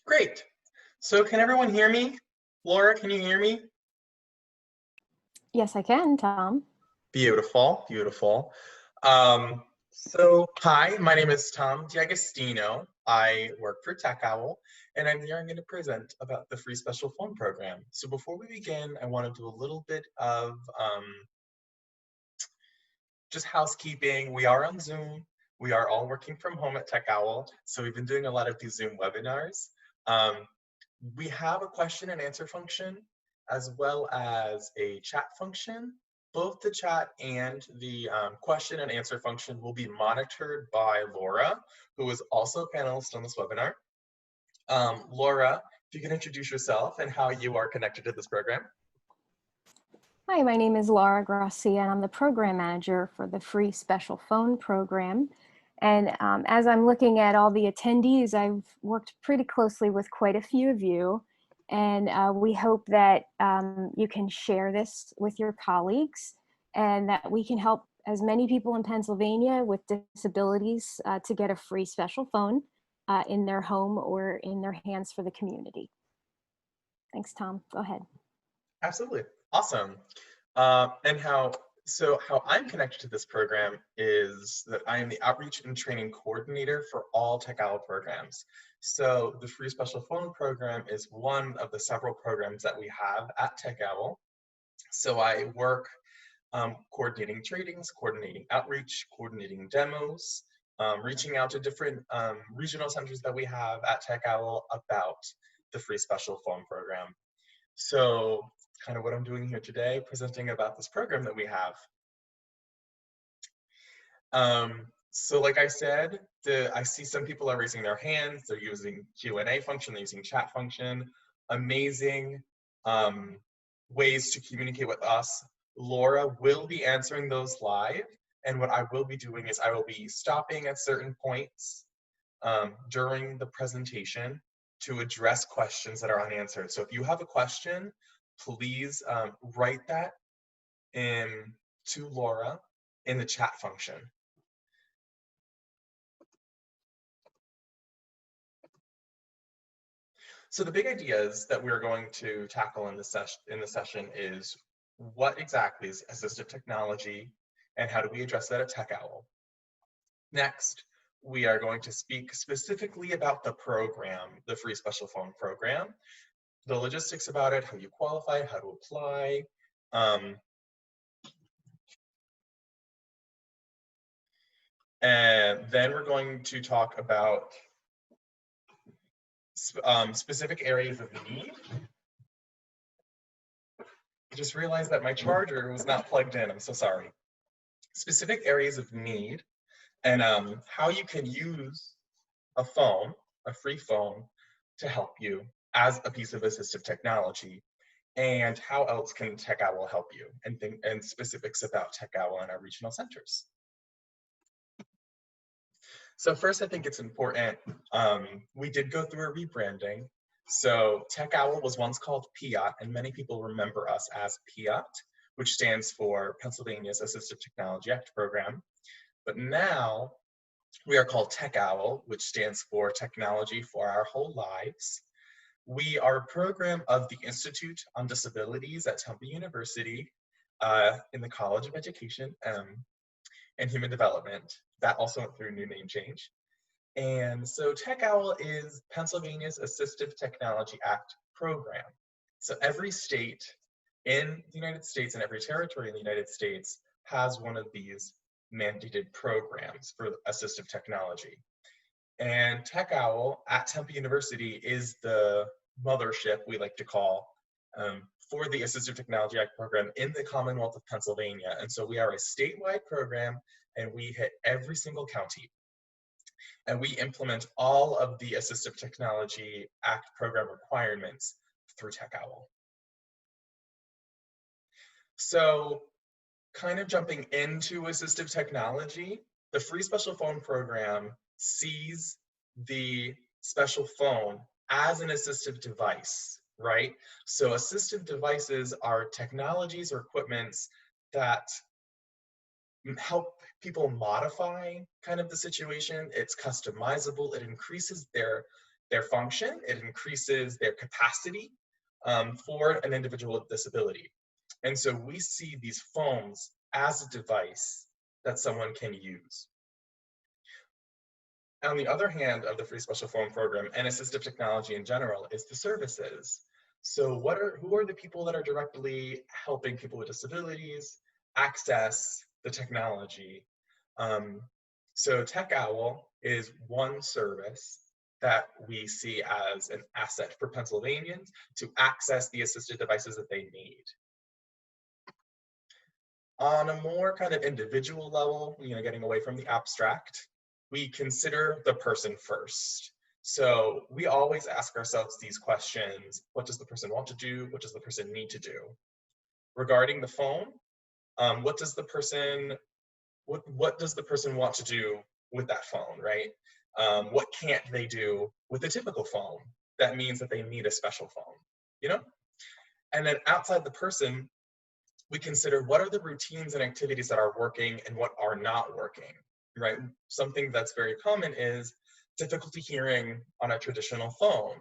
Great. So can everyone hear me? Laura, can you hear me? Yes, I can, Tom. Beautiful, beautiful. Hi, my name is Tom D'Agostino. I work for TechOwl, and I'm here. I'm going to present about the free special phone program. So before we begin, I want to do a little bit of just housekeeping. We are on Zoom. We are all working from home at TechOwl, so we've been doing a lot of these Zoom webinars. We have a question and answer function as well as a chat function. Both the chat and the question and answer function will be monitored by Laura, who is also a panelist on this webinar. Laura, if you can introduce yourself and how you are connected to this program. Hi, my name is Laura Gracia, and I'm the program manager for the free special phone program. And as I'm looking at all the attendees, I've worked pretty closely with quite a few of you. And we hope that you can share this with your colleagues and that we can help as many people in Pennsylvania with disabilities to get a free special phone in their home or in their hands for the community. Thanks, Tom. Go ahead. Absolutely. Awesome. How I'm connected to this program is that I am the outreach and training coordinator for all TechOwl programs. So the free special phone program is one of the several programs that we have at TechOwl. So I work coordinating trainings, coordinating outreach, coordinating demos, reaching out to different regional centers that we have at TechOwl about the free special phone program. So kind of what I'm doing here today, presenting about this program that we have. So like I said, I see some people are raising their hands, they're using Q&A function, they're using chat function, amazing ways to communicate with us. Laura will be answering those live, and what I will be doing is I will be stopping at certain points during the presentation to address questions that are unanswered. So if you have a question, please write that to Laura in the chat function. So the big ideas that we're going to tackle in the session is what exactly is assistive technology and how do we address that at TechOwl. Next, we are going to speak specifically about the program, the free special phone program, the logistics about it, how you qualify, how to apply. And then we're going to talk about specific areas of need. I just realized that my charger was not plugged in, I'm so sorry. Specific areas of need and how you can use a phone, a free phone, to help you as a piece of assistive technology, and how else can TechOwl help you, and specifics about TechOwl and our regional centers. So first, I think it's important, we did go through a rebranding. So TechOwl was once called PIAT, and many people remember us as PIAT, which stands for Pennsylvania's Assistive Technology Act program. But now we are called TechOwl, which stands for Technology for Our Whole Lives. We are a program of the Institute on Disabilities at Temple University in the College of Education and Human Development. That also went through a new name change. And so TechOwl is Pennsylvania's Assistive Technology Act program. So every state in the United States and every territory in the United States has one of these mandated programs for assistive technology. And TechOwl at Temple University is the mothership, we like to call, for the Assistive Technology Act program in the Commonwealth of Pennsylvania. And so we are a statewide program, and we hit every single county. And we implement all of the Assistive Technology Act program requirements through TechOwl. So kind of jumping into assistive technology, the free special phone program sees the special phone as an assistive device, right? So assistive devices are technologies or equipments that help people modify kind of the situation. It's customizable. It increases their their function, it increases their capacity for an individual with disability. And so we see these phones as a device that someone can use. On the other hand of the free special phone program and assistive technology in general is the services. So who are the people that are directly helping people with disabilities access the technology? So TechOwl is one service that we see as an asset for Pennsylvanians to access the assistive devices that they need. On a more kind of individual level, getting away from the abstract, we consider the person first. So we always ask ourselves these questions: what does the person want to do? What does the person need to do? Regarding the phone, what does the person want to do with that phone, right? What can't they do with a typical phone? That means that they need a special phone, And then outside the person, we consider what are the routines and activities that are working and what are not working, right? Something that's very common is difficulty hearing on a traditional phone.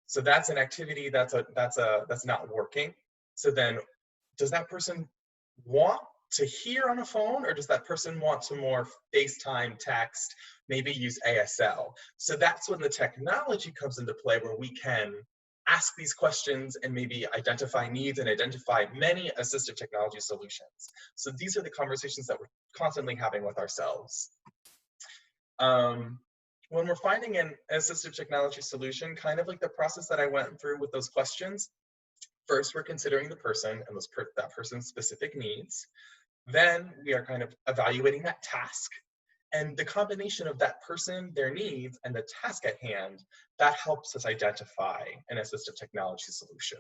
So that's an activity that's not working. So then does that person want to hear on a phone, or does that person want to more FaceTime, text, maybe use ASL? So that's when the technology comes into play, where we can ask these questions and maybe identify needs and identify many assistive technology solutions. So these are the conversations that we're constantly having with ourselves. When we're finding an assistive technology solution, kind of like the process that I went through with those questions, first we're considering the person and that person's specific needs. Then we are kind of evaluating that task. And the combination of that person, their needs, and the task at hand, that helps us identify an assistive technology solution,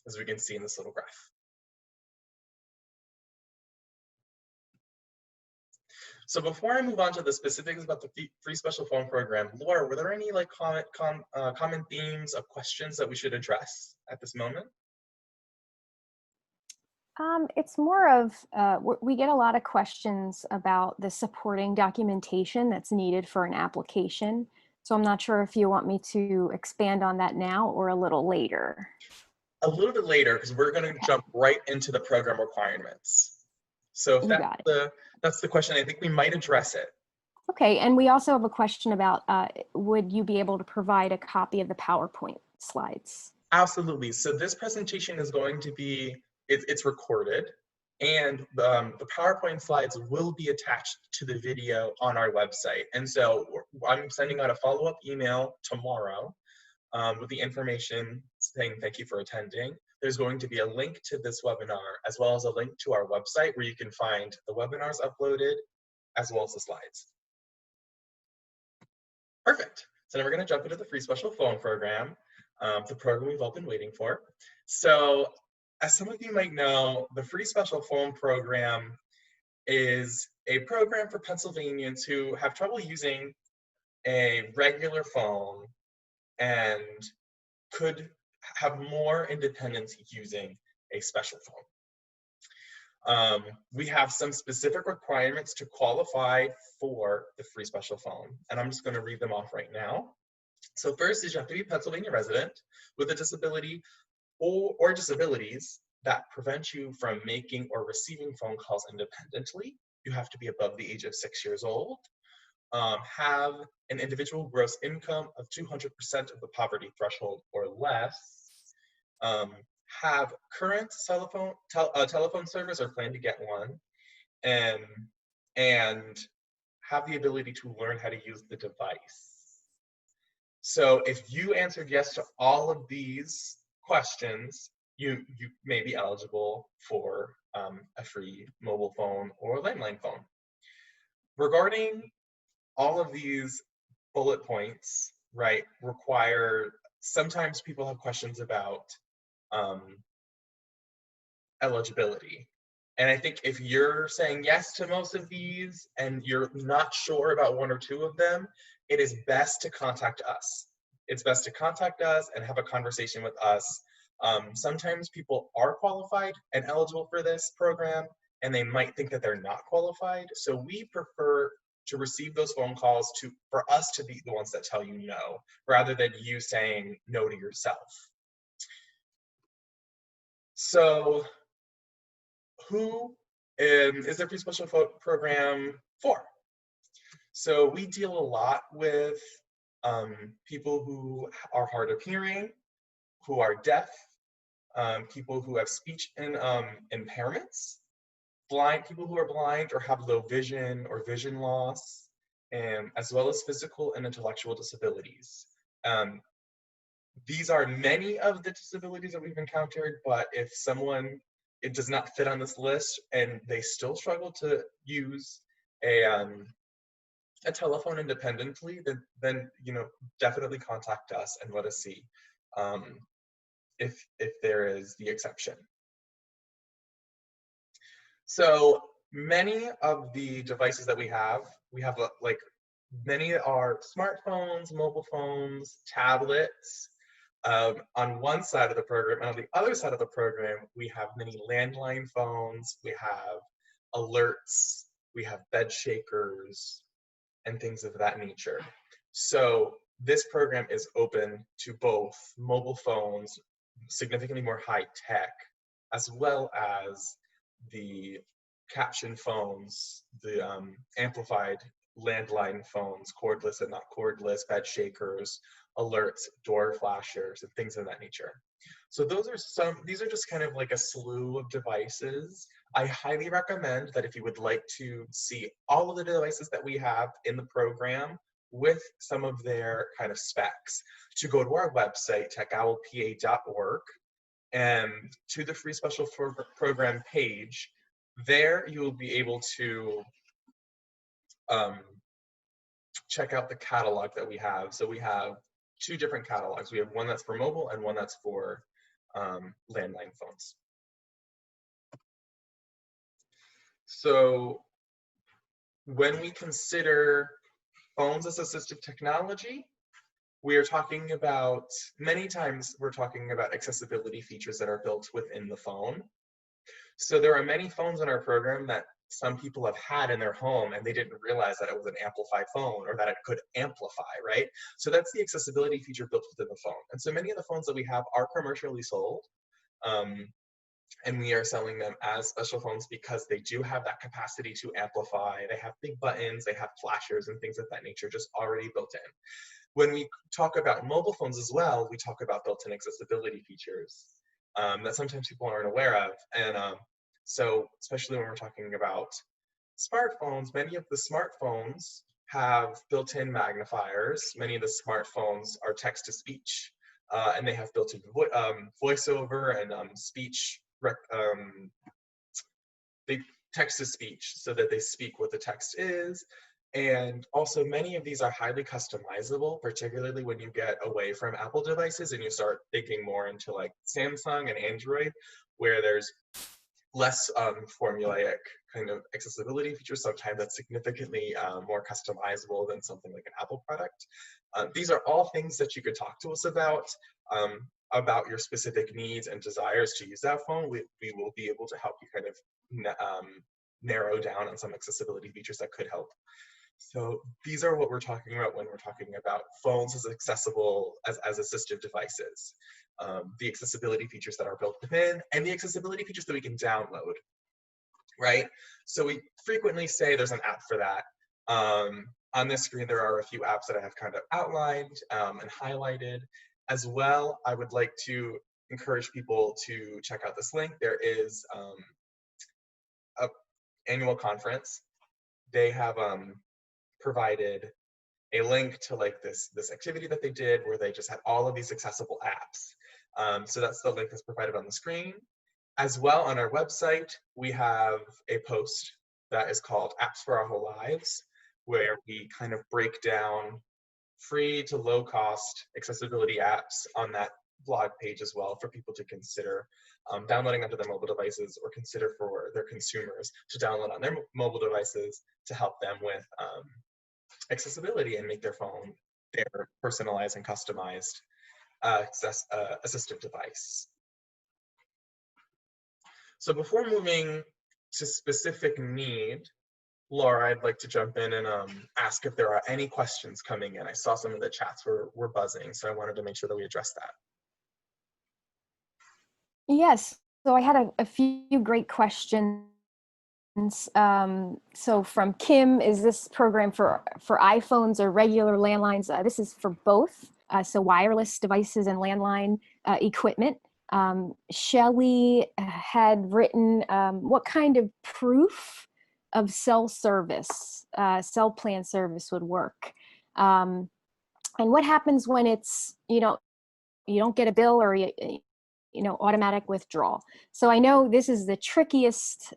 as we can see in this little graph. So before I move on to the specifics about the free special phone program, Laura, were there any common themes of questions that we should address at this moment? It's more of, we get a lot of questions about the supporting documentation that's needed for an application. So I'm not sure if you want me to expand on that now or a little later. A little bit later, because we're going to jump right into the program requirements. So if that's the question, I think we might address it. Okay, and we also have a question about, would you be able to provide a copy of the PowerPoint slides? Absolutely. So this presentation is going to be, it's recorded, and the PowerPoint slides will be attached to the video on our website. And so I'm sending out a follow-up email tomorrow with the information saying thank you for attending. There's going to be a link to this webinar, as well as a link to our website where you can find the webinars uploaded, as well as the slides. Perfect. So now we're going to jump into the free special phone program, the program we've all been waiting for. So as some of you might know, the free special phone program is a program for Pennsylvanians who have trouble using a regular phone and could have more independence using a special phone. We have some specific requirements to qualify for the free special phone, and I'm just going to read them off right now. So first is you have to be a Pennsylvania resident with a disability or disabilities that prevent you from making or receiving phone calls independently. You have to be above the age of 6 years old, have an individual gross income of 200% of the poverty threshold or less, have current telephone service or plan to get one, and have the ability to learn how to use the device. So if you answered yes to all of these questions, you may be eligible for a free mobile phone or landline phone. Regarding all of these bullet points, right, sometimes people have questions about eligibility. And I think if you're saying yes to most of these and you're not sure about one or two of them, it is best to contact us. It's best to contact us and have a conversation with us. Sometimes people are qualified and eligible for this program, and they might think that they're not qualified. So we prefer to receive those phone calls, for us to be the ones that tell you no, rather than you saying no to yourself. So who is the free special program for? So we deal a lot with people who are hard of hearing, who are deaf, people who have speech impairments, blind people who are blind or have low vision or vision loss, as well as physical and intellectual disabilities. These are many of the disabilities that we've encountered, but if it does not fit on this list and they still struggle to use a telephone independently, then definitely contact us and let us see if there is the exception. So many of the devices that we have like many are smartphones, mobile phones, tablets. On one side of the program, and on the other side of the program, we have many landline phones, we have alerts, we have bed shakers, and things of that nature. So this program is open to both mobile phones, significantly more high tech, as well as the caption phones, the amplified landline phones, cordless and not cordless, bed shakers, alerts, door flashers, and things of that nature. So these are just kind of like a slew of devices. I highly recommend that if you would like to see all of the devices that we have in the program with some of their kind of specs, to go to our website, TECHOWLPA.org, and to the free special program page. There you will be able to check out the catalog that we have. So we have two different catalogs. We have one that's for mobile and one that's for landline phones. So when we consider phones as assistive technology, we are talking about, many times we're talking about accessibility features that are built within the phone. So there are many phones in our program that some people have had in their home and they didn't realize that it was an amplified phone or that it could amplify, right? So that's the accessibility feature built within the phone. And so many of the phones that we have are commercially sold. And we are selling them as special phones because they do have that capacity to amplify. They have big buttons, they have flashers and things of that nature just already built in. When we talk about mobile phones as well, we talk about built-in accessibility features that sometimes people aren't aware of. And so especially when we're talking about smartphones, many of the smartphones have built-in magnifiers. Many of the smartphones are text-to-speech, and they have built-in voiceover and speech. They text-to-speech so that they speak what the text is. And also many of these are highly customizable, particularly when you get away from Apple devices and you start thinking more into like Samsung and Android, where there's less formulaic kind of accessibility features, sometimes that's significantly more customizable than something like an Apple product. These are all things that you could talk to us about your specific needs and desires to use that phone. We will be able to help you kind of narrow down on some accessibility features that could help. So these are what we're talking about when we're talking about phones as accessible as assistive devices. The accessibility features that are built within and the accessibility features that we can download, right? So we frequently say there's an app for that. On this screen, there are a few apps that I have kind of outlined and highlighted. As well, I would like to encourage people to check out this link. There is an annual conference. They have provided a link to like this activity that they did where they just had all of these accessible apps. So that's the link that's provided on the screen. As well, on our website, we have a post that is called Apps for Our Whole Lives, where we kind of break down free to low cost accessibility apps on that blog page as well for people to consider downloading onto their mobile devices, or consider for their consumers to download on their mobile devices to help them with accessibility and make their phone their personalized and customized assistive device. So before moving to specific need, Laura, I'd like to jump in and ask if there are any questions coming in. I saw some of the chats were buzzing, so I wanted to make sure that we address that. Yes, so I had a few great questions. So from Kim, is this program for iPhones or regular landlines? This is for both, so wireless devices and landline equipment. Shelley had written what kind of proof of cell service, cell plan service would work. And what happens when it's, you don't get a bill or automatic withdrawal. So I know this is the trickiest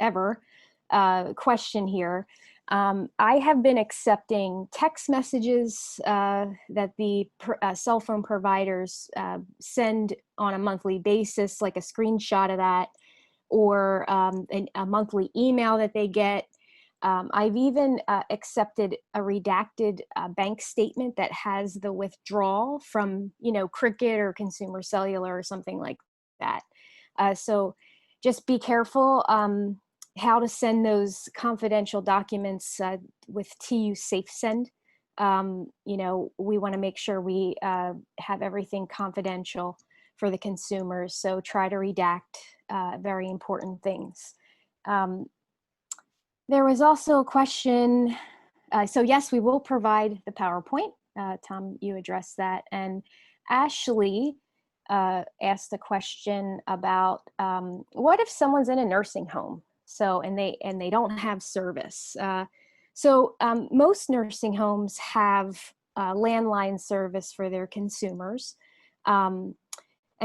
ever question here. I have been accepting text messages that the cell phone providers send on a monthly basis, like a screenshot of that, or a monthly email that they get. I've even accepted a redacted bank statement that has the withdrawal from, Cricket or Consumer Cellular or something like that. So just be careful how to send those confidential documents with TU Safe Send. We want to make sure we have everything confidential for the consumers. So try to redact very important things. There was also a question. So yes, we will provide the PowerPoint. Tom, you addressed that. And Ashley asked a question about what if someone's in a nursing home? So and they don't have service. Most nursing homes have landline service for their consumers. And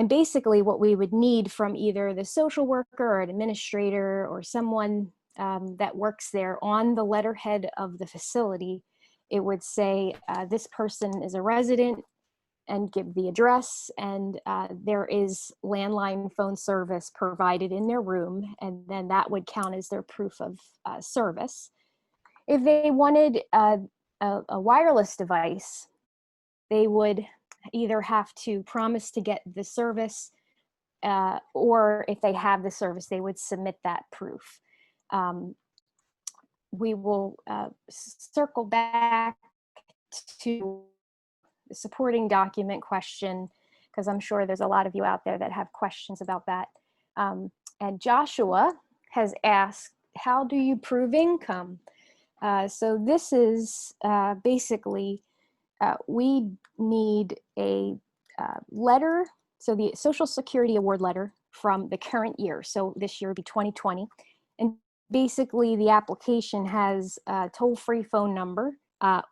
basically what we would need from either the social worker or an administrator or someone that works there on the letterhead of the facility, it would say this person is a resident and give the address, and there is landline phone service provided in their room, and then that would count as their proof of service. If they wanted a wireless device, they would either have to promise to get the service, or if they have the service, they would submit that proof. We will circle back to the supporting document question, because I'm sure there's a lot of you out there that have questions about that. And Joshua has asked, how do you prove income? So this is basically, we need a letter, so the Social Security Award letter from the current year. So this year would be 2020. And basically the application has a toll-free phone number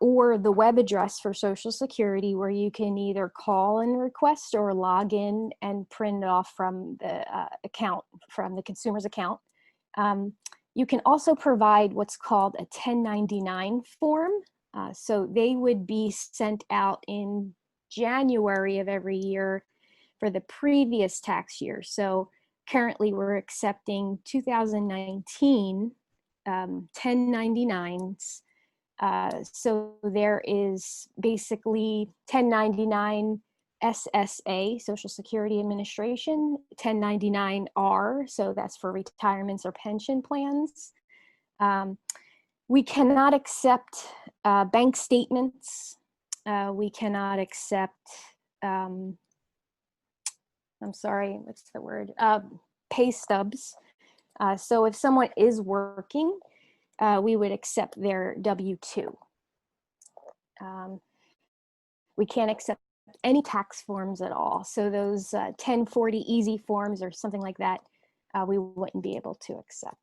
or the web address for Social Security, where you can either call and request or log in and print it off from the account, from the consumer's account. You can also provide what's called a 1099 form. So they would be sent out in January of every year for the previous tax year. So currently we're accepting 2019 1099s. So there is basically 1099 SSA, Social Security Administration, 1099R, so that's for retirements or pension plans. We cannot accept bank statements. We cannot accept, I'm sorry, what's the word? Pay stubs. So if someone is working, we would accept their W-2. We can't accept any tax forms at all. So those 1040 easy forms or something like that, we wouldn't be able to accept.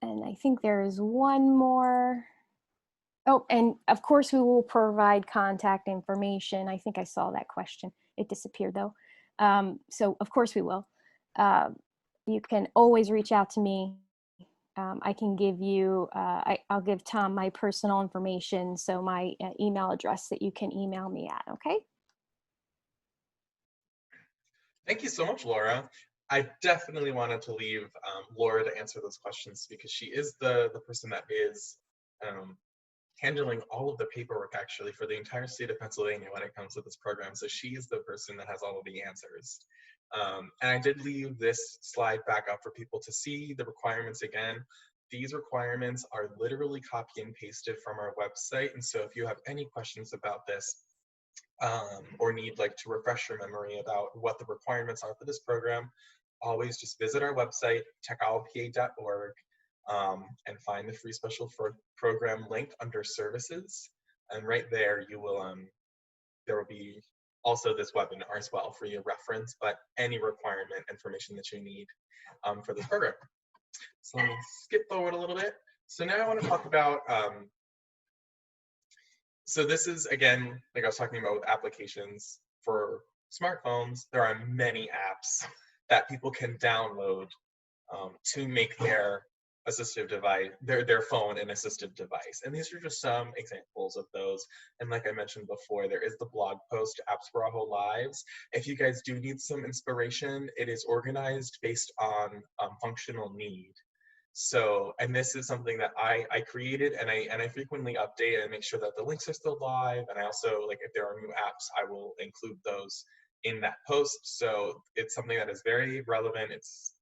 And I think there is one more. Oh, and of course we will provide contact information. I think I saw that question. It disappeared though. So of course we will. You can always reach out to me. I can give you, I'll give Tom my personal information, so my email address that you can email me at, okay? Thank you so much, Laura. I definitely wanted to leave Laura to answer those questions, because she is the person that is handling all of the paperwork actually for the entire state of Pennsylvania when it comes to this program. So she is the person that has all of the answers. And I did leave this slide back up for people to see the requirements again. these requirements are literally copy and pasted from our website. And so if you have any questions about this, or need like to refresh your memory about what the requirements are for this program, always just visit our website, techowlpa.org, and find the free special program link under services. And right there, you will, there will be also this webinar as well for your reference, but any requirement information that you need for this program. So let me skip forward a little bit. So now I want to talk about, so this is, again, like I was talking about with applications for smartphones, there are many apps that people can download to make their assistive device, their phone an assistive device. And these are just some examples of those. And like I mentioned before, there is the blog post, Apps for Our Whole Lives. If you guys do need some inspiration, it is organized based on functional need. So, and this is something that I created, and I frequently update and make sure that the links are still live. And I also, like, if there are new apps, I will include those in that post. So it's something that is very relevant. It's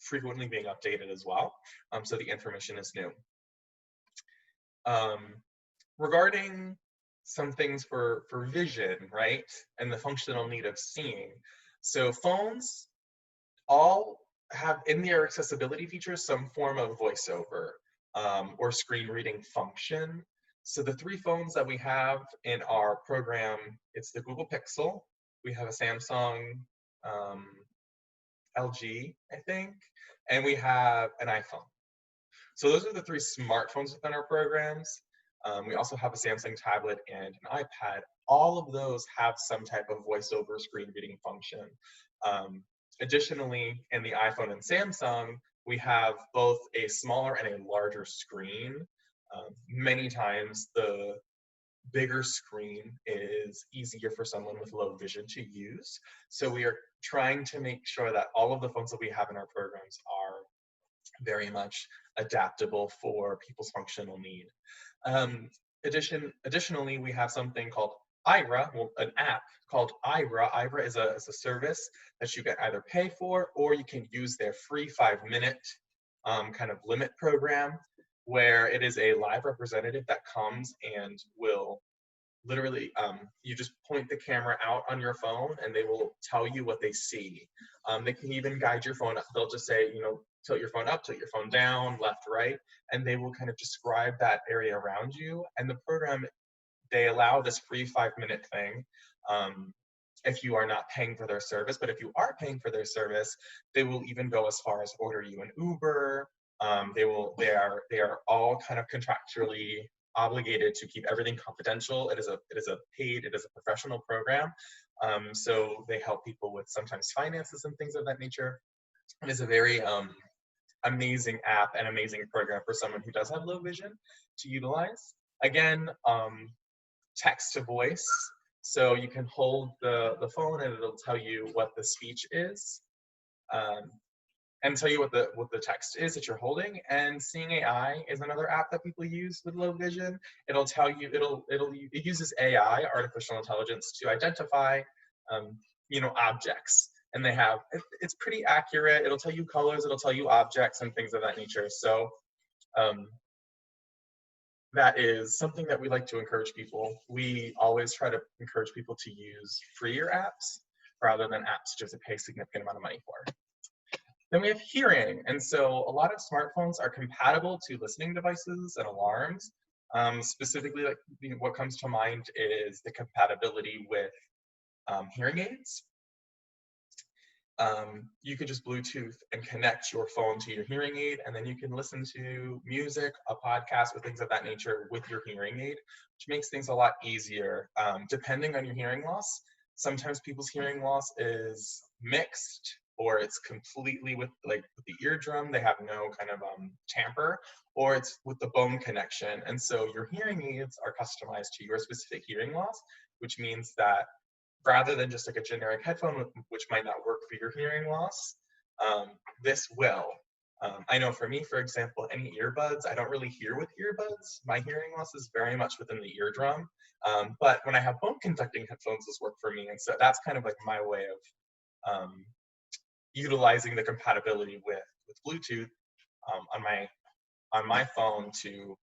frequently being updated as well. So the information is new. Regarding some things for vision, right? And the functional need of seeing. So phones all have in their accessibility features some form of voiceover or screen reading function. So the three phones that we have in our program, it's the Google Pixel, we have a Samsung, LG, I think, and we have an iPhone. So those are the three smartphones within our programs. We also have a Samsung tablet and an iPad. All of those have some type of voiceover screen reading function. Additionally, in the iPhone and Samsung, we have both a smaller and a larger screen. Many times the bigger screen is easier for someone with low vision to use. So we are trying to make sure that all of the phones that we have in our programs are very much adaptable for people's functional need. Additionally, we have something called IRA, well, an app called IRA. IRA is a service that you can either pay for, or you can use their free 5-minute kind of limit program, where it is a live representative that comes and will literally, you just point the camera out on your phone and they will tell you what they see. They can even guide your phone. They'll just say, you know, tilt your phone up, tilt your phone down, left, right, and they will kind of describe that area around you. And the program, they allow this free 5-minute thing if you are not paying for their service. But if you are paying for their service, they will even go as far as order you an Uber. They are all kind of contractually obligated to keep everything confidential. It is a professional program. So they help people with sometimes finances and things of that nature. It is a very amazing app and amazing program for someone who does have low vision to utilize. Again, text to voice. So you can hold the phone and it'll tell you what the speech is, and tell you what the text is that you're holding. And Seeing AI is another app that people use with low vision. It'll tell you, it uses AI, artificial intelligence, to identify you know, objects. And it's pretty accurate. It'll tell you colors, it'll tell you objects and things of that nature. So that is something that we like to encourage people. We always try to encourage people to use freer apps rather than apps just to pay a significant amount of money for. Then we have hearing. And so a lot of smartphones are compatible to listening devices and alarms. Specifically, like, what comes to mind is the compatibility with hearing aids. You can just Bluetooth and connect your phone to your hearing aid, and then you can listen to music, a podcast, or things of that nature with your hearing aid, which makes things a lot easier. Depending on your hearing loss, sometimes people's hearing loss is mixed, or it's completely with the eardrum, they have no kind of tamper, or it's with the bone connection. And so your hearing aids are customized to your specific hearing loss, which means that rather than just like a generic headphone, which might not work for your hearing loss, this will. I know for me, for example, any earbuds, I don't really hear with earbuds. My hearing loss is very much within the eardrum. But when I have bone conducting headphones, this work for me. And so that's kind of like my way of utilizing the compatibility with Bluetooth on my on my phone to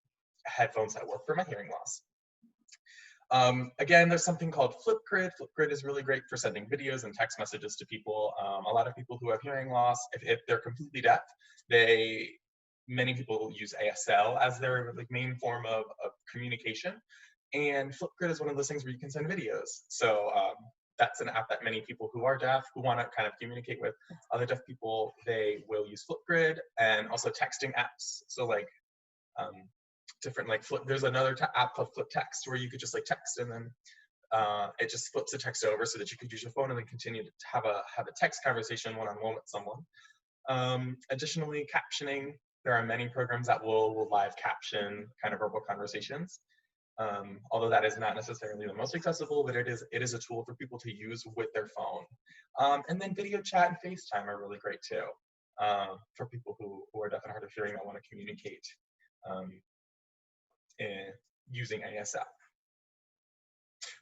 headphones that work for my hearing loss. Again, there's something called Flipgrid. Flipgrid is really great for sending videos and text messages to people. A lot of people who have hearing loss, if they're completely deaf, many people use ASL as their main form of communication. And Flipgrid is one of those things where you can send videos. So that's an app that many people who are deaf, who want to kind of communicate with other deaf people, they will use Flipgrid, and also texting apps. So different there's another app called Flip Text where you could just text, and then it just flips the text over so that you could use your phone and then continue to have a text conversation one-on-one with someone. Additionally, captioning. There are many programs that will live caption kind of verbal conversations. Although that is not necessarily the most accessible, but it is a tool for people to use with their phone. And then video chat and FaceTime are really great too, for people who are deaf and hard of hearing that want to communicate using ASL.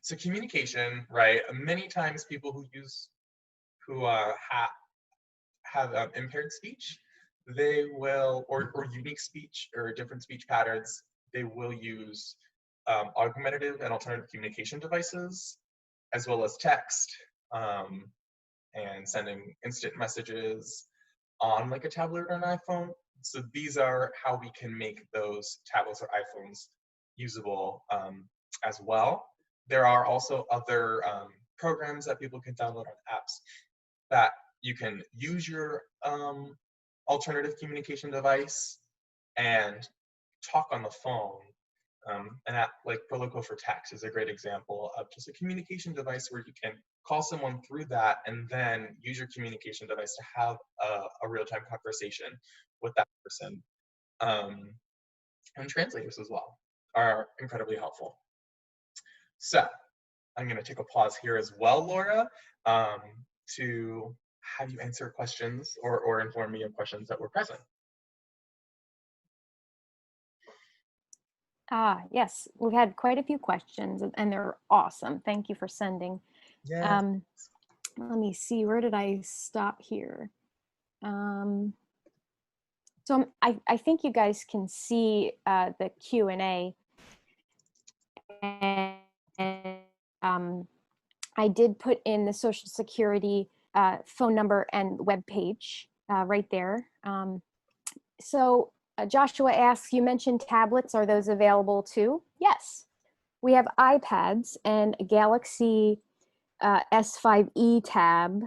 So communication, right? Many times people who have impaired speech, they will, or unique speech or different speech patterns, they will use augmentative and alternative communication devices, as well as text, and sending instant messages on a tablet or an iPhone. So these are how we can make those tablets or iPhones usable as well. There are also other programs that people can download on apps that you can use your alternative communication device and talk on the phone. An app like Proloco for Text is a great example of just a communication device where you can call someone through that and then use your communication device to have a real-time conversation with that person. And translators as well are incredibly helpful. So I'm going to take a pause here as well, Laura, to have you answer questions or inform me of questions that were present. Yes, we've had quite a few questions, and they're awesome. Thank you for sending. Yes. Let me see, where did I stop here? So I think you guys can see the Q&A, and I did put in the Social Security phone number and web page right there. So Joshua asks, you mentioned tablets. Are those available too? Yes. We have iPads and a Galaxy S5e tab.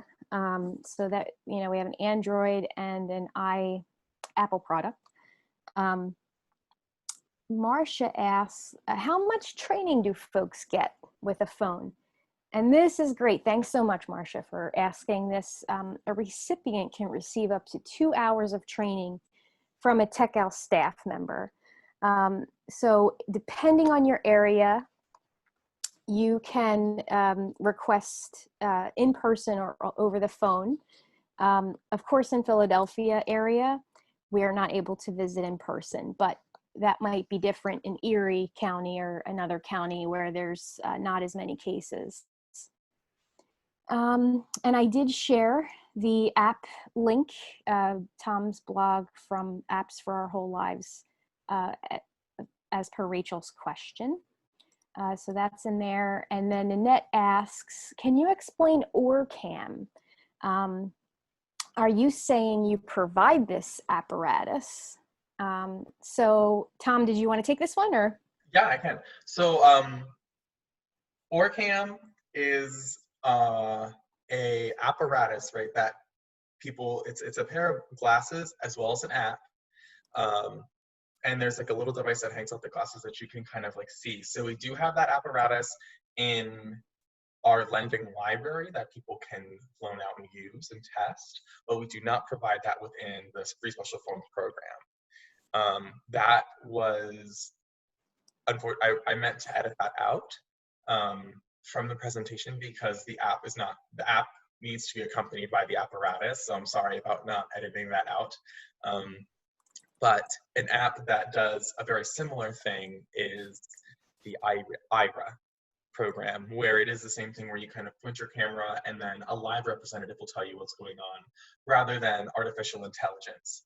So that, we have an Android and an Apple product. Marcia asks, how much training do folks get with a phone? And this is great. Thanks so much, Marcia, for asking this. A recipient can receive up to 2 hours of training from a TECHOWL'S staff member. So depending on your area, you can request in person or over the phone. Of course, in Philadelphia area, we are not able to visit in person, but that might be different in Erie County or another county where there's not as many cases. And I did share the app link, Tom's blog from Apps for Our Whole Lives, as per Rachel's question. So that's in there. And then Annette asks, can you explain OrCam? Are you saying you provide this apparatus? So Tom, did you want to take this one or? Yeah, I can. So OrCam is a apparatus, right, that people, it's a pair of glasses as well as an app. And there's a little device that hangs out the glasses that you can kind of see. So we do have that apparatus in our lending library that people can loan out and use and test, but we do not provide that within the Free Special Phones program. That was, unfortunately, I meant to edit that out from the presentation because the app needs to be accompanied by the apparatus. So I'm sorry about not editing that out. But an app that does a very similar thing is the IRA program, where it is the same thing where you kind of point your camera and then a live representative will tell you what's going on rather than artificial intelligence.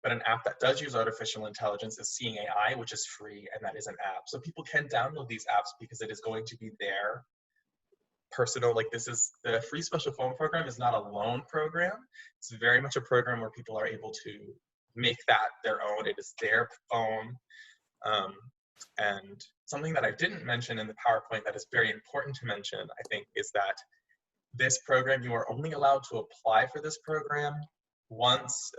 but an app that does use artificial intelligence is Seeing AI, which is free, and that is an app. So people can download these apps because it is going to be their personal, like this is, the free special phone program is not a loan program. It's very much a program where people are able to make that their own. It is their phone. And something that I didn't mention in the PowerPoint that is very important to mention, I think, is that this program, you are only allowed to apply for this program once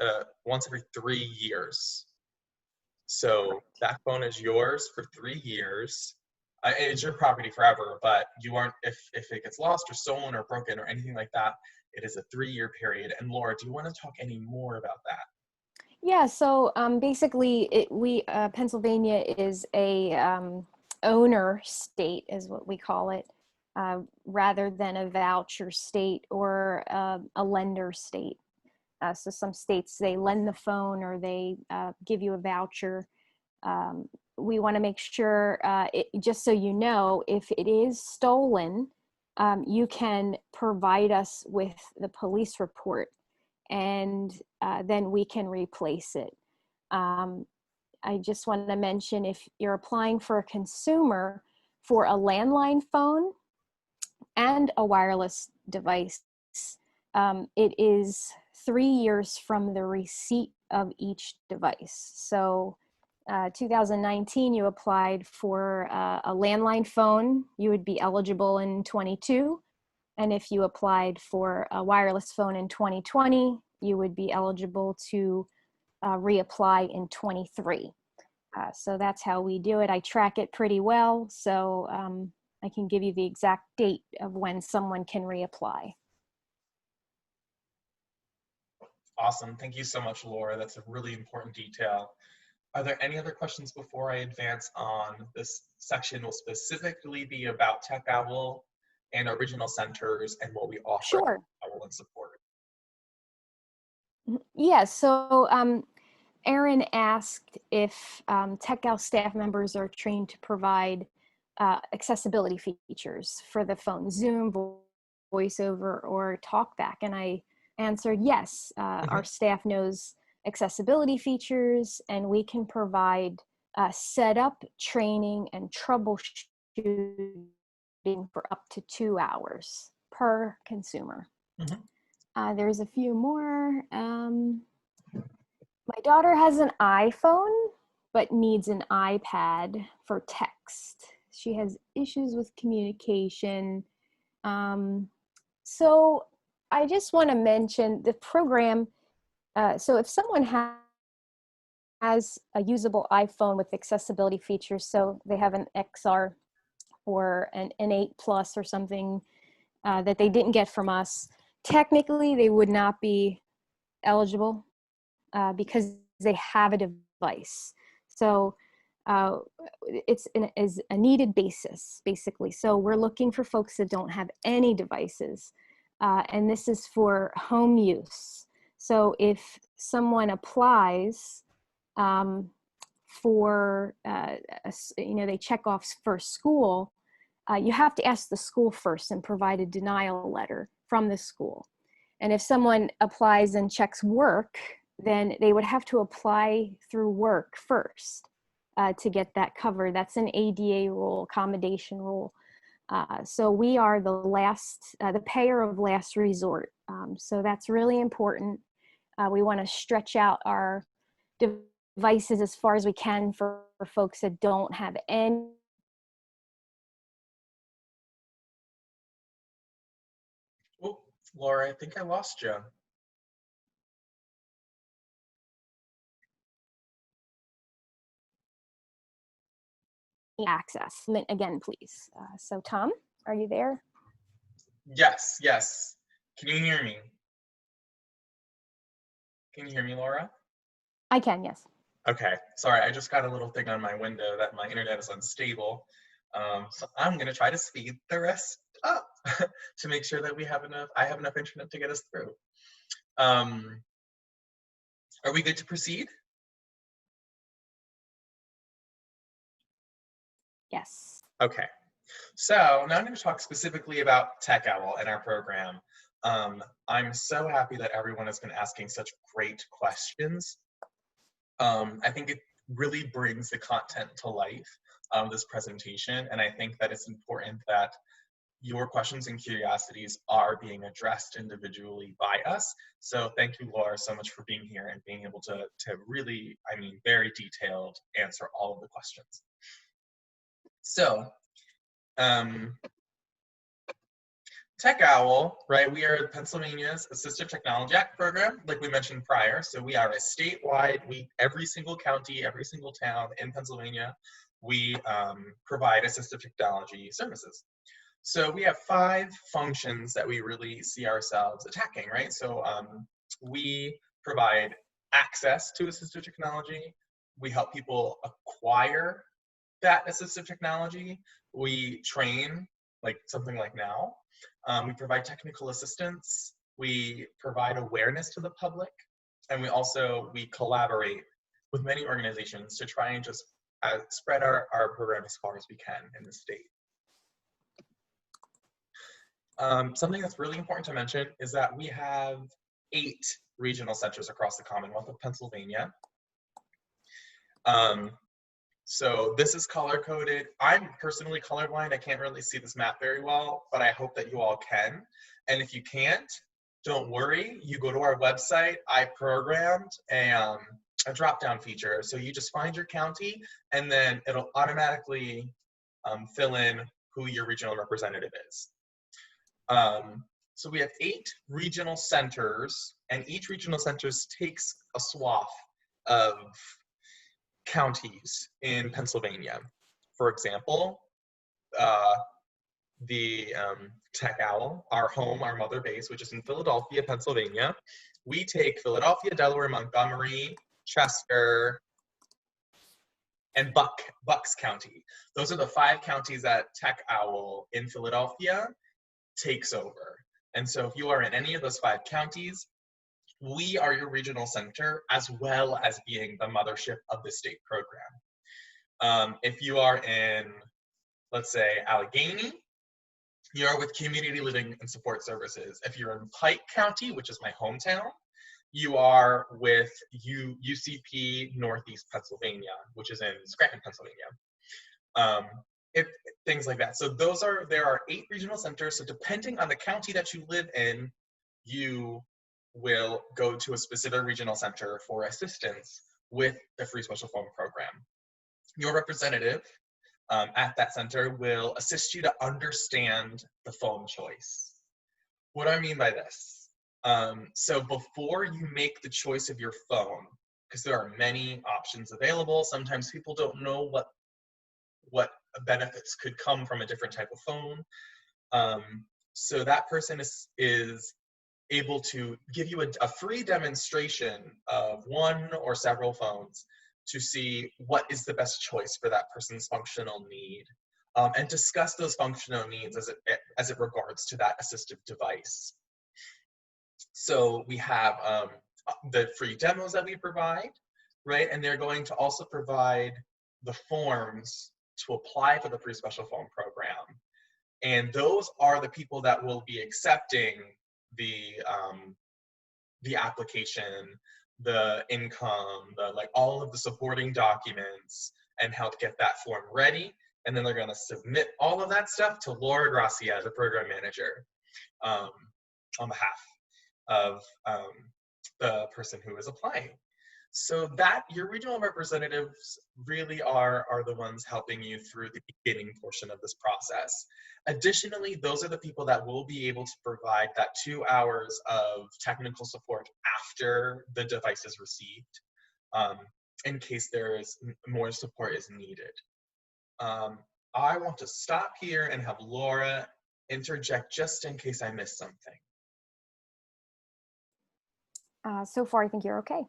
every 3 years. So that phone is yours for 3 years. It's your property forever, but you aren't, if it gets lost or stolen or broken or anything like that, it is a 3-year period. And Laura, do you want to talk any more about that? Yeah, so basically, Pennsylvania is a owner state, is what we call it, rather than a voucher state or a lender state. So some states, they lend the phone or they give you a voucher. We want to make sure, just so you know, if it is stolen, you can provide us with the police report, and then we can replace it. I just want to mention, if you're applying for a consumer for a landline phone and a wireless device, it is 3 years from the receipt of each device. So 2019, you applied for a landline phone, you would be eligible in 22. And if you applied for a wireless phone in 2020, you would be eligible to reapply in 23. So that's how we do it. I track it pretty well, so I can give you the exact date of when someone can reapply. Awesome. Thank you so much, Laura. That's a really important detail. Are there any other questions before I advance on? This section will specifically be about Tech Owl and original centers and what we offer Sure. at Tech Owl and support. Yeah, so Aaron asked if TechOwl staff members are trained to provide accessibility features for the phone, Zoom, VoiceOver, or TalkBack, and I answered yes. Our staff knows accessibility features, and we can provide setup, training, and troubleshooting for up to 2 hours per consumer. There's a few more. My daughter has an iPhone, but needs an iPad for text. She has issues with communication. So I just want to mention the program. So if someone has a usable iPhone with accessibility features, so they have an XR or an 8 Plus or something that they didn't get from us, technically they would not be eligible because they have a device. So it's a needed basis, basically. So we're looking for folks that don't have any devices. And this is for home use. So if someone applies for, they check off for school, you have to ask the school first and provide a denial letter from the school. And if someone applies and checks work, then they would have to apply through work first to get that covered. That's an ADA rule, accommodation rule. So we are the payer of last resort. So that's really important. We want to stretch out our devices as far as we can for folks that don't have any. Oh, Laura, I think I lost you. Access. Again, please. So Tom, are you there? Yes, yes. Can you hear me? Can you hear me, Laura? I can, yes. Okay, sorry, I just got a little thing on my window that my internet is unstable. So I'm gonna try to speed the rest up to make sure that I have enough internet to get us through. Are we good to proceed? Yes. Okay, so now I'm gonna talk specifically about Tech Owl and our program. I'm so happy that everyone has been asking such great questions. I think it really brings the content to life, this presentation, and I think that it's important that your questions and curiosities are being addressed individually by us. So thank you, Laura, so much for being here and being able to really, I mean, very detailed answer all of the questions. So, TechOwl, right? We are Pennsylvania's Assistive Technology Act program, like we mentioned prior. So we are a statewide, every single county, every single town in Pennsylvania, we provide assistive technology services. So we have 5 functions that we really see ourselves attacking, right? So we provide access to assistive technology. We help people acquire that assistive technology. We train, like something like now. We provide technical assistance. We provide awareness to the public. And we collaborate with many organizations to try and just spread our program as far as we can in the state. Something that's really important to mention is that we have 8 regional centers across the Commonwealth of Pennsylvania. So this is color-coded. I'm personally colorblind. I can't really see this map very well, but I hope that you all can. And if you can't, don't worry. You go to our website. I programmed a drop-down feature. So you just find your county, and then it'll automatically fill in who your regional representative is. So we have 8 regional centers, and each regional center takes a swath of counties in Pennsylvania. For example, the TechOwl, our mother base, which is in Philadelphia, Pennsylvania. We take Philadelphia, Delaware, Montgomery, Chester, and Bucks County. Those are the 5 counties that TechOwl in Philadelphia takes over. And so if you are in any of those 5 counties, we are your regional center, as well as being the mothership of the state program. If you are in, let's say, Allegheny, you're with Community Living and Support Services. If you're in Pike County, which is my hometown, you are with UCP Northeast Pennsylvania, which is in Scranton, Pennsylvania. Things like that. So there are 8 regional centers. So depending on the county that you live in, you will go to a specific regional center for assistance with the free special phone program. Your representative at that center will assist you to understand the phone choice. What do I mean by this? So before you make the choice of your phone, because there are many options available, sometimes people don't know what benefits could come from a different type of phone. So that person is able to give you a free demonstration of one or several phones to see what is the best choice for that person's functional need, and discuss those functional needs as it regards to that assistive device. So we have the free demos that we provide, right? And they're going to also provide the forms to apply for the free special phone program. And those are the people that will be accepting the application, the income, all of the supporting documents, and help get that form ready. And then they're going to submit all of that stuff to Laura Gracia, the program manager, on behalf of the person who is applying. So that your regional representatives really are the ones helping you through the beginning portion of this process. Additionally, those are the people that will be able to provide that 2 hours of technical support after the device is received, in case there is more support is needed. I want to stop here and have Laura interject just in case I missed something. So far, I think you're okay.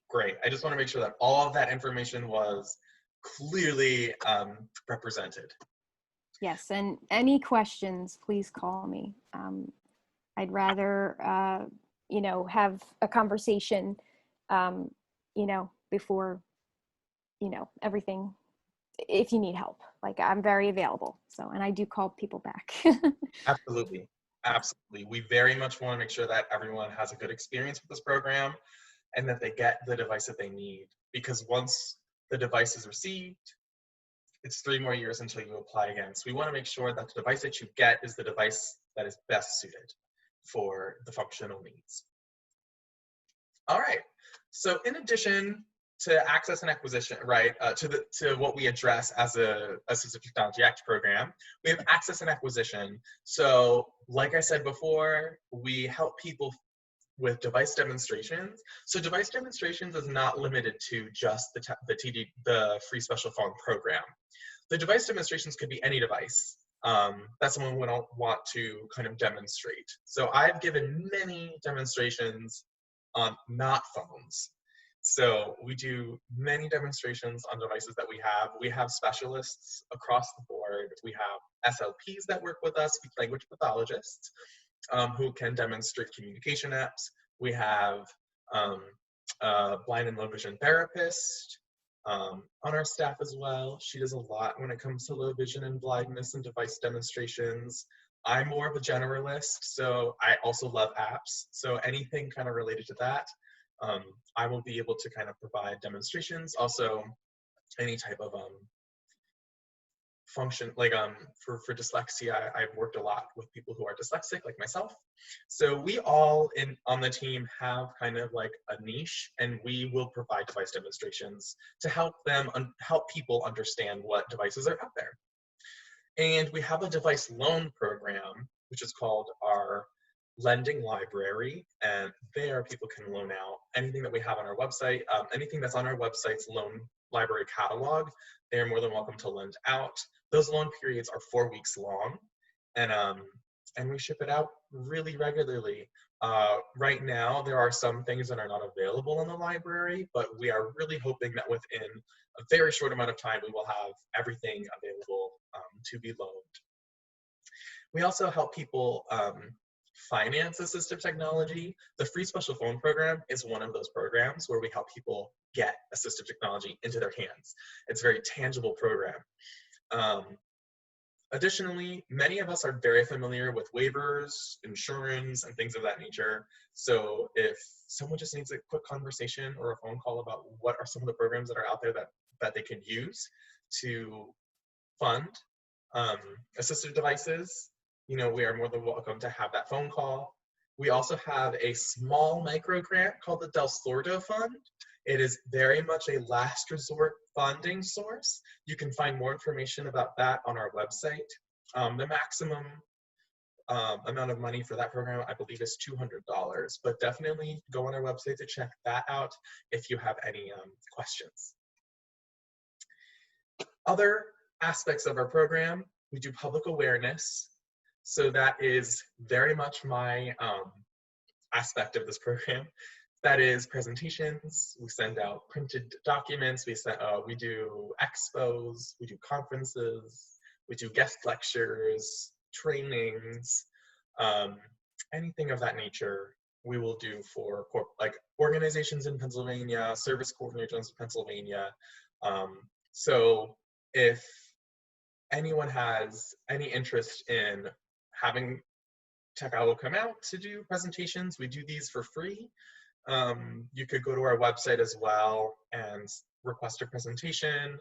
Great. I just want to make sure that all of that information was clearly represented. Yes, and any questions, please call me. I'd rather, have a conversation, before, everything, if you need help. I'm very available. So, and I do call people back. Absolutely. Absolutely. We very much want to make sure that everyone has a good experience with this program. and that they get the device that they need. Because once the device is received, it's 3 more years until you apply again. So we want to make sure that the device that you get is the device that is best suited for the functional needs. All right, so in addition to access and acquisition, right, to what we address as a Assistive Technology Act program, we have access and acquisition. So like I said before, we help people with device demonstrations. So device demonstrations is not limited to just the free special phone program. The device demonstrations could be any device that someone would want to kind of demonstrate. So I've given many demonstrations on not phones. So we do many demonstrations on devices that we have. We have specialists across the board. We have SLPs that work with us, speech language pathologists, who can demonstrate communication apps. We have a blind and low vision therapist on our staff as well. She does a lot when it comes to low vision and blindness and device demonstrations. I'm more of a generalist, so I also love apps. So anything kind of related to that, I will be able to kind of provide demonstrations. Also, any type of function, like for dyslexia, I've worked a lot with people who are dyslexic, like myself. So we all on the team have kind of like a niche, and we will provide device demonstrations to help people understand what devices are out there. And we have a device loan program, which is called our lending library, and there people can loan out anything that we have on our website, anything that's on our website's loan library catalog. They're more than welcome to lend out. Those loan periods are 4 weeks long, and we ship it out really regularly. Right now, there are some things that are not available in the library, but we are really hoping that within a very short amount of time, we will have everything available to be loaned. We also help people finance assistive technology. The free special phone program is one of those programs where we help people get assistive technology into their hands. It's a very tangible program. Additionally, many of us are very familiar with waivers, insurance, and things of that nature. So if someone just needs a quick conversation or a phone call about what are some of the programs that are out there that they can use to fund assistive devices, we are more than welcome to have that phone call. We also have a small micro grant called the Del Sordo Fund. It is very much a last resort funding source. You can find more information about that on our website. The maximum amount of money for that program, I believe, is $200, but definitely go on our website to check that out if you have any questions. Other aspects of our program, we do public awareness. So that is very much my aspect of this program. That is presentations. We send out printed documents. We do expos. We do conferences. We do guest lectures, trainings, anything of that nature. We will do for like organizations in Pennsylvania, service coordinators in Pennsylvania. So if anyone has any interest in having TECHOWL come out to do presentations, we do these for free. You could go to our website as well and request a presentation.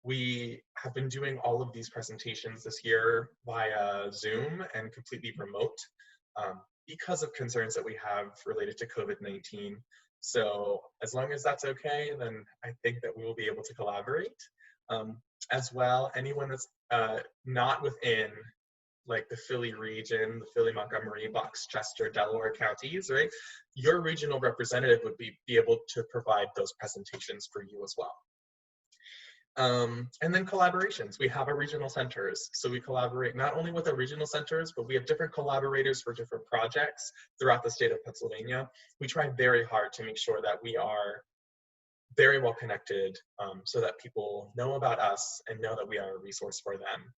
We have been doing all of these presentations this year via Zoom and completely remote because of concerns that we have related to COVID-19. So as long as that's okay, then I think that we will be able to collaborate. As well, anyone that's not within like the Philly region, the Philly, Montgomery, Bucks, Chester, Delaware counties, right? Your regional representative would be able to provide those presentations for you as well. And then collaborations. We have our regional centers. So we collaborate not only with our regional centers, but we have different collaborators for different projects throughout the state of Pennsylvania. We try very hard to make sure that we are very well connected so that people know about us and know that we are a resource for them.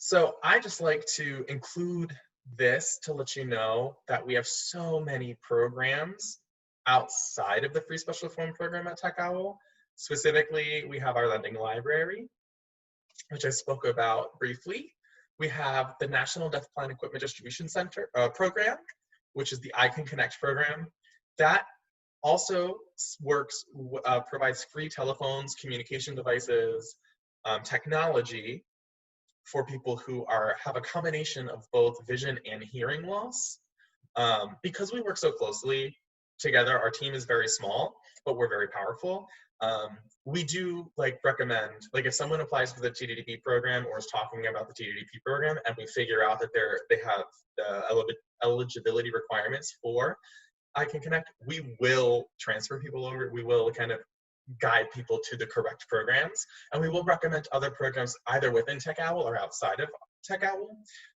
So I just like to include this to let you know that we have so many programs outside of the free special phone program at TECHOWL. Specifically, we have our lending library, which I spoke about briefly. We have the National Deaf Plan Equipment Distribution Center program, which is the I Can Connect program. That also provides free telephones, communication devices, technology for people who have a combination of both vision and hearing loss. Because we work so closely together, our team is very small, but we're very powerful. We do recommend, if someone applies for the TDDP program or is talking about the TDDP program, and we figure out that they have the eligibility requirements for I Can Connect, we will transfer people over. We will kind of guide people to the correct programs, and we will recommend other programs either within TechOwl or outside of TechOwl,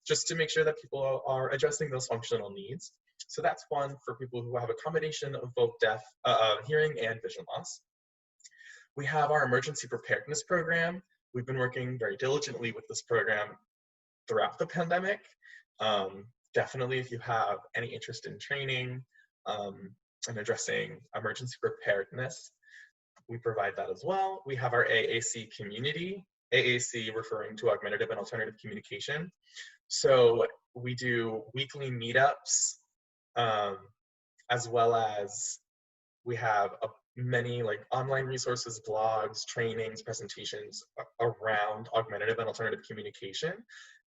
just to make sure that people are addressing those functional needs. So that's one for people who have a combination of both hearing and vision loss. We have our emergency preparedness program. We've been working very diligently with this program throughout the pandemic. Definitely, if you have any interest in training and addressing emergency preparedness, we provide that as well. We have our AAC community, AAC referring to augmentative and alternative communication. So we do weekly meetups, as well as we have many online resources, blogs, trainings, presentations around augmentative and alternative communication.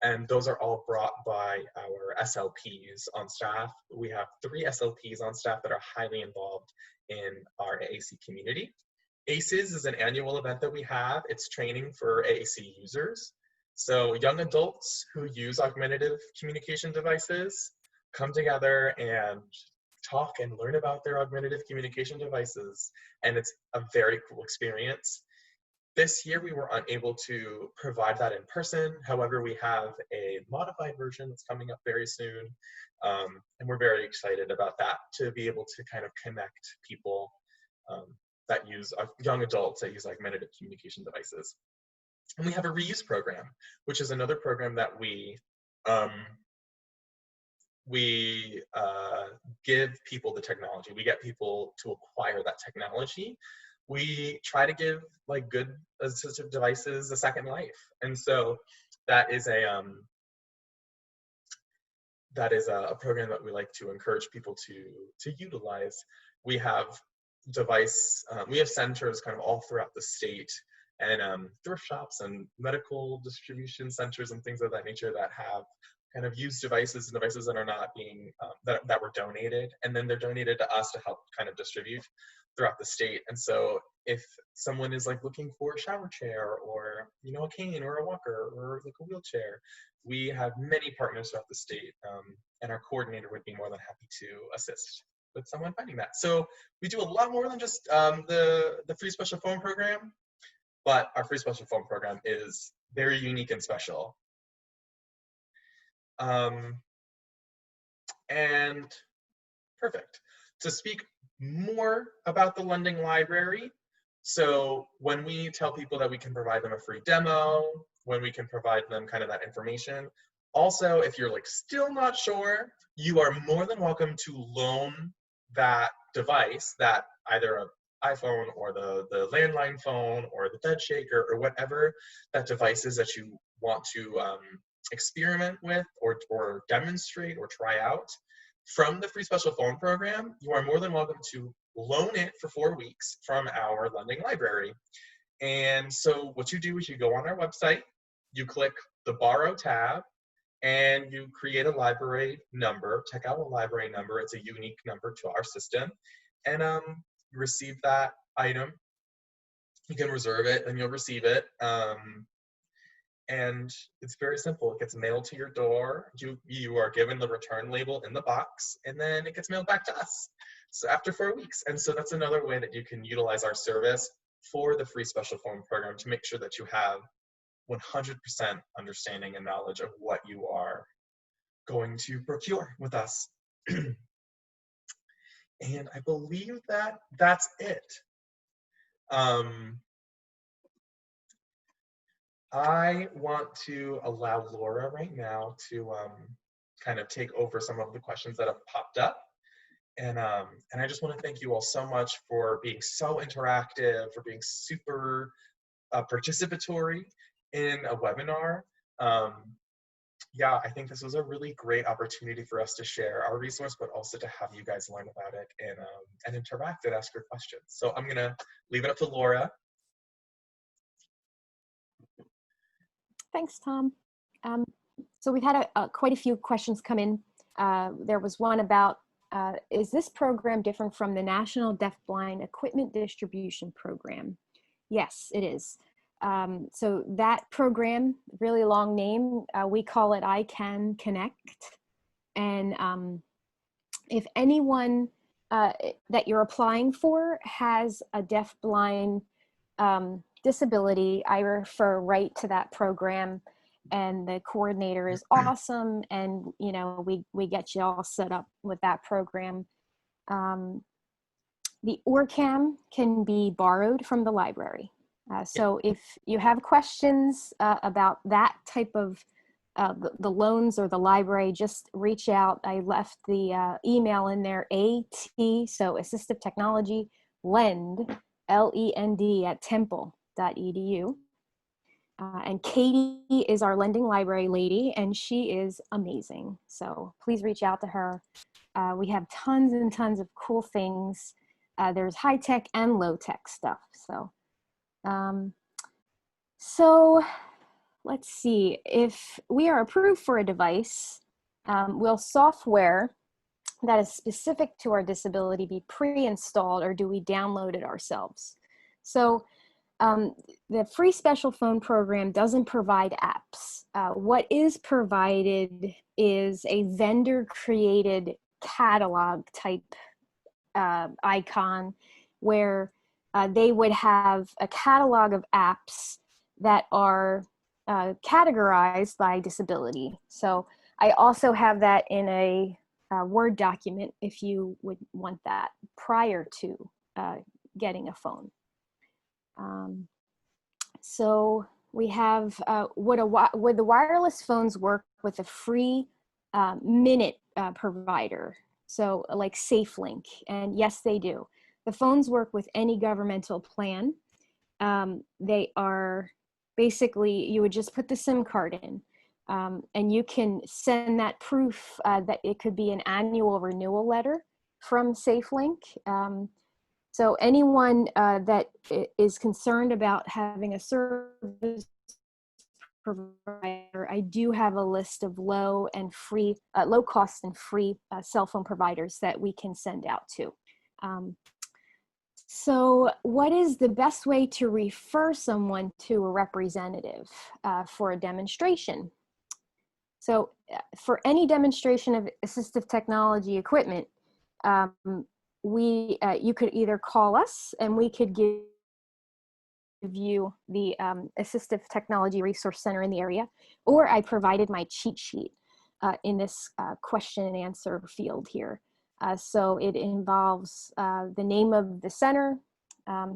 And those are all brought by our SLPs on staff. We have 3 SLPs on staff that are highly involved in our AAC community. ACES is an annual event that we have. It's training for AAC users. So young adults who use augmentative communication devices come together and talk and learn about their augmentative communication devices. And it's a very cool experience. This year, we were unable to provide that in person. However, we have a modified version that's coming up very soon. And we're very excited about that, to be able to kind of connect people that use, young adults that use augmentative communication devices. And we have a reuse program, which is another program that we give people the technology. We get people to acquire that technology. We try to give good assistive devices a second life. And so that is a program that we like to encourage people to utilize. We have we have centers kind of all throughout the state, and thrift shops and medical distribution centers and things of that nature that have kind of used devices and devices that are not being, that were donated, and then they're donated to us to help kind of distribute throughout the state. And so if someone is looking for a shower chair or, a cane or a walker or a wheelchair, we have many partners throughout the state, and our coordinator would be more than happy to assist with someone finding that. So we do a lot more than just the free special phone program, but our free special phone program is very unique and special. And perfect. To speak more about the lending library, so when we tell people that we can provide them a free demo, when we can provide them kind of that information, also if you're still not sure, you are more than welcome to loan that device, that either an iPhone or the landline phone or the bed shaker or whatever that device is that you want to experiment with or demonstrate or try out from the free special phone program. You are more than welcome to loan it for 4 weeks from our lending library. And so what you do is you go on our website, you click the borrow tab, and you create a library number, TechOwl library number. It's a unique number to our system. And you receive that item. You can reserve it and you'll receive it. And it's very simple. It gets mailed to your door. You are given the return label in the box, and then it gets mailed back to us. So after 4 weeks. And so that's another way that you can utilize our service for the free special phone program, to make sure that you have 100% understanding and knowledge of what you are going to procure with us. And I believe that that's it. I want to allow Laura right now to kind of take over some of the questions that have popped up. And I just want to thank you all so much for being so interactive, for being super participatory in a webinar. Yeah, I think this was a really great opportunity for us to share our resource, but also to have you guys learn about it and interact and ask your questions. So I'm gonna leave it up to Laura. Thanks, Tom. Um, so we've had quite a few questions come in. There was one about, is this program different from the National Deafblind Equipment Distribution Program? Yes, it is. So that program, really long name, we call it I Can Connect. And if anyone that you're applying for has a deafblind disability, I refer right to that program, and the coordinator is awesome, and you know we get you all set up with that program. The ORCAM can be borrowed from the library. So if you have questions about that type of the loans or the library, just reach out. I left the email in there, AT, so Assistive Technology Lend, LEND at temple.edu. And Katie is our lending library lady, and she is amazing. So please reach out to her. We have tons and tons of cool things. There's high tech and low tech stuff. So let's see. If we are approved for a device, will software that is specific to our disability be pre-installed, or do we download it ourselves? So the free special phone program doesn't provide apps. What is provided is a vendor created catalog type icon where they would have a catalog of apps that are categorized by disability. So I also have that in a Word document if you would want that prior to getting a phone. So we have, would the wireless phones work with a free minute provider? So like SafeLink, and yes, they do. The phones work with any governmental plan. They are basically, you would just put the SIM card in, and you can send that proof that it could be an annual renewal letter from SafeLink. So anyone that is concerned about having a service provider, I do have a list of low cost and free cell phone providers that we can send out to. So what is the best way to refer someone to a representative for a demonstration? So for any demonstration of assistive technology equipment, you could either call us and we could give you the Assistive Technology Resource Center in the area, or I provided my cheat sheet in this question and answer field here. So it involves the name of the center,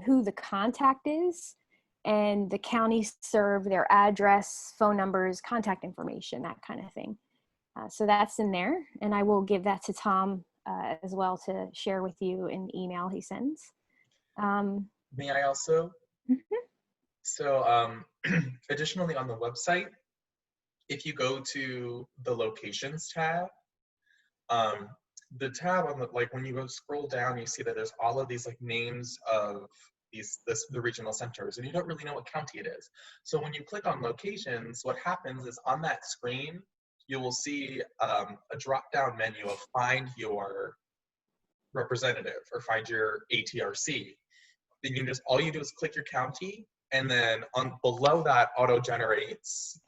who the contact is, and the county served, their address, phone numbers, contact information, that kind of thing. So that's in there, and I will give that to Tom as well to share with you in the email he sends. May I also? Mm-hmm. So additionally on the website, if you go to the locations tab, the tab on the, like when you go scroll down, you see that there's all of these like names of the regional centers, and you don't really know what county it is. So when you click on locations, what happens is on that screen, you will see a drop-down menu of find your representative or find your ATRC. Then you just, all you do is click your county, and then below that auto generates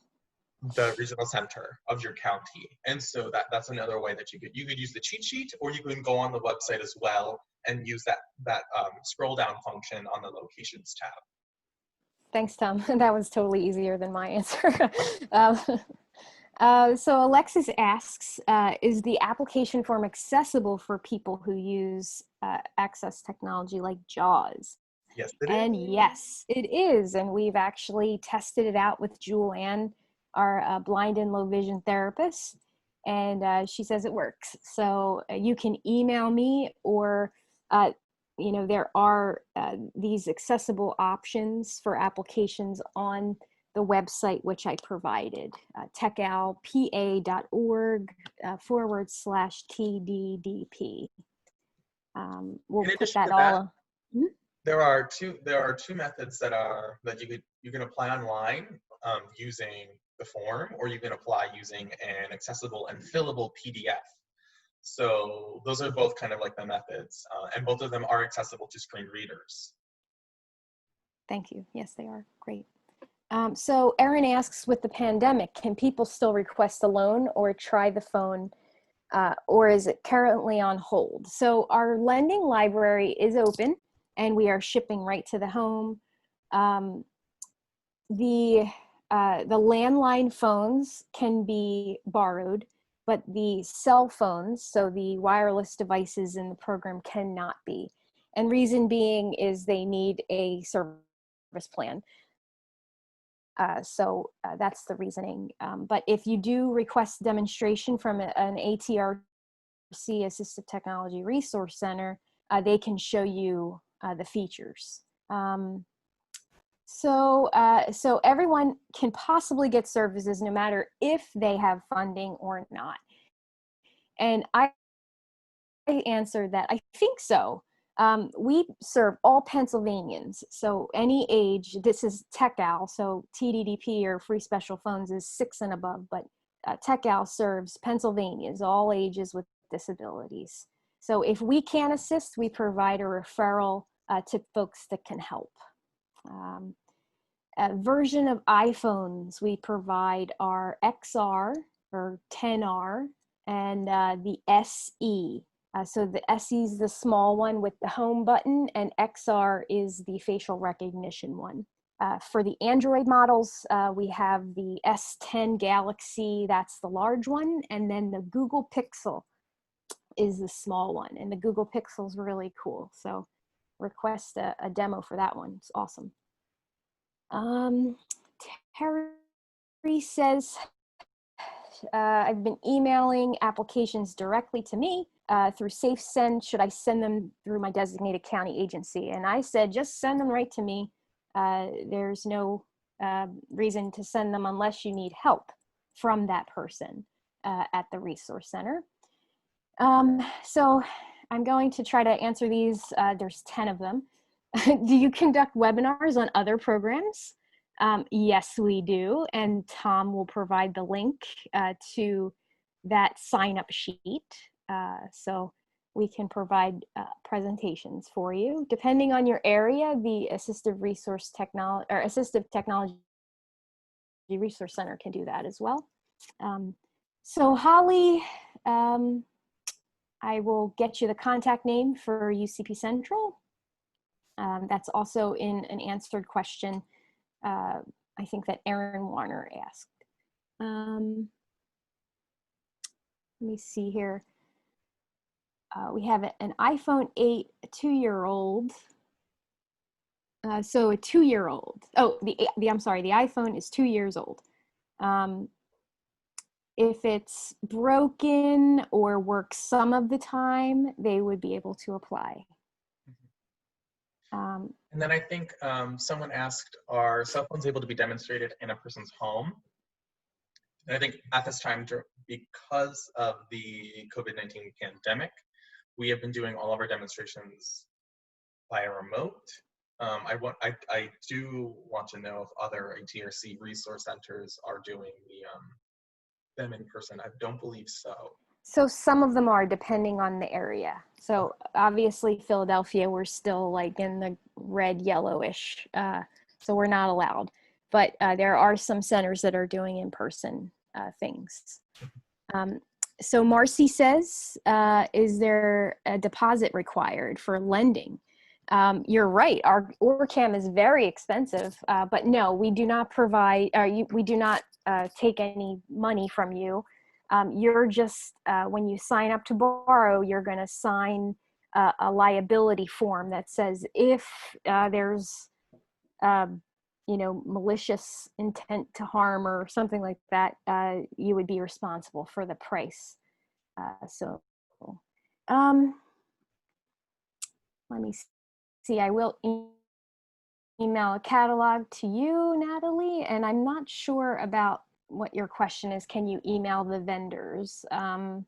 the regional center of your county. And so that's another way that you could use the cheat sheet, or you can go on the website as well and use that scroll down function on the locations tab. Thanks, Tom. That was totally easier than my answer. So Alexis asks, is the application form accessible for people who use access technology like JAWS? Yes, it and is. yes, it is. And we've actually tested it out with Julianne, our blind and low vision therapist, and she says it works. So you can email me, or there are these accessible options for applications on the website which I provided, techowlpa.org/TDDP. We'll In put addition that to that, all. Hmm? there are two methods that you can apply online using the form, or you can apply using an accessible and fillable PDF. So those are both kind of like the methods, and both of them are accessible to screen readers. Thank you. Yes, they are. Great. So Erin asks, with the pandemic, can people still request a loan or try the phone, or is it currently on hold? So our lending library is open and we are shipping right to the home. The landline phones can be borrowed, but the cell phones, so the wireless devices in the program, cannot be. And reason being is they need a service plan. So that's the reasoning. But if you do request demonstration from an ATRC, Assistive Technology Resource Center, they can show you the features. So everyone can possibly get services no matter if they have funding or not. And I answered that I think so. We serve all Pennsylvanians, so any age. This is TechOwl, so TDDP or free special phones is 6 and above, but TechOwl serves Pennsylvanians, all ages with disabilities. So if we can assist, we provide a referral to folks that can help. A version of iPhones we provide are XR or 10R and the SE. So the SE is the small one with the home button, and XR is the facial recognition one. For the Android models, we have the S10 Galaxy, that's the large one, and then the Google Pixel is the small one, and the Google Pixel is really cool. So request a demo for that one. It's awesome. Terry says, I've been emailing applications directly to me through SafeSend. Should I send them through my designated county agency? And I said, just send them right to me. There's no reason to send them unless you need help from that person at the resource center. So I'm going to try to answer these. There's 10 of them. Do you conduct webinars on other programs? Yes, we do. And Tom will provide the link to that sign-up sheet. So we can provide presentations for you. Depending on your area, the Assistive Technology Resource Center can do that as well. So Holly, I will get you the contact name for UCP Central. That's also in an answered question, I think that Aaron Warner asked. Let me see here. We have an iPhone 8, a 2-year-old. So a 2-year-old. Oh, I'm sorry, the iPhone is 2 years old. If it's broken or works some of the time, they would be able to apply. And then I think someone asked, are cell phones able to be demonstrated in a person's home? And I think at this time, because of the COVID-19 pandemic, we have been doing all of our demonstrations via remote. I do want to know if other ATRC resource centers are doing them in person. I don't believe so. So some of them are, depending on the area. So obviously Philadelphia, we're still like in the red yellowish, so we're not allowed. But there are some centers that are doing in-person things. So Marcy says, is there a deposit required for lending? You're right, our ORCAM is very expensive, but no, we do not provide, we do not take any money from you. You're just, when you sign up to borrow, you're going to sign a liability form that says if there's, malicious intent to harm or something like that, you would be responsible for the price. Let me see, I will email a catalog to you, Natalie, and I'm not sure about what your question is. Can you email the vendors? As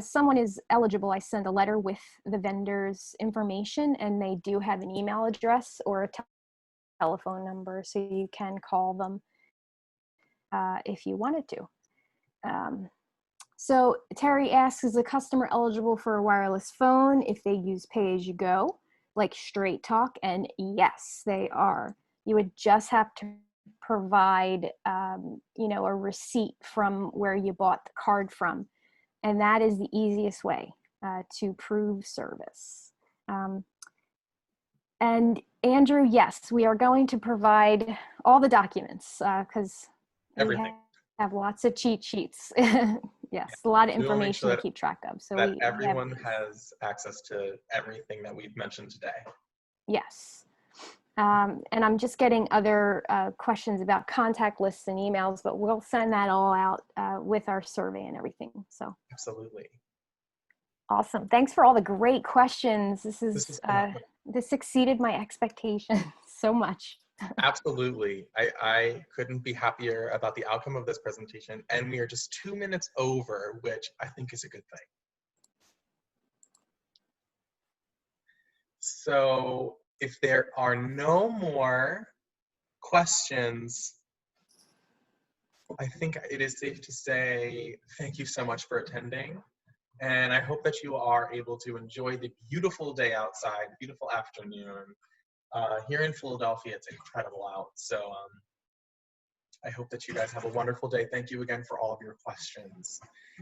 someone is eligible, I send a letter with the vendor's information, and they do have an email address or a telephone number, so you can call them if you wanted to. So Terry asks, is a customer eligible for a wireless phone if they use pay-as-you-go, like Straight Talk? And yes, they are. You would just have to provide, a receipt from where you bought the card from. And that is the easiest way to prove service. And Andrew, yes, we are going to provide all the documents because we Everything. have lots of cheat sheets. Yes, Yeah. a lot of We will make information sure to keep track of. So that we have everyone these. has access to everything that we've mentioned today. Yes. And I'm just getting other questions about contact lists and emails, but we'll send that all out with our survey and everything. So Absolutely. awesome. Thanks for all the great questions. Phenomenal. This exceeded my expectations so much. Absolutely. I couldn't be happier about the outcome of this presentation, and we are just 2 minutes over, which I think is a good thing. So if there are no more questions, I think it is safe to say thank you so much for attending. And I hope that you are able to enjoy the beautiful day outside, beautiful afternoon. Here in Philadelphia, it's incredible out. So I hope that you guys have a wonderful day. Thank you again for all of your questions.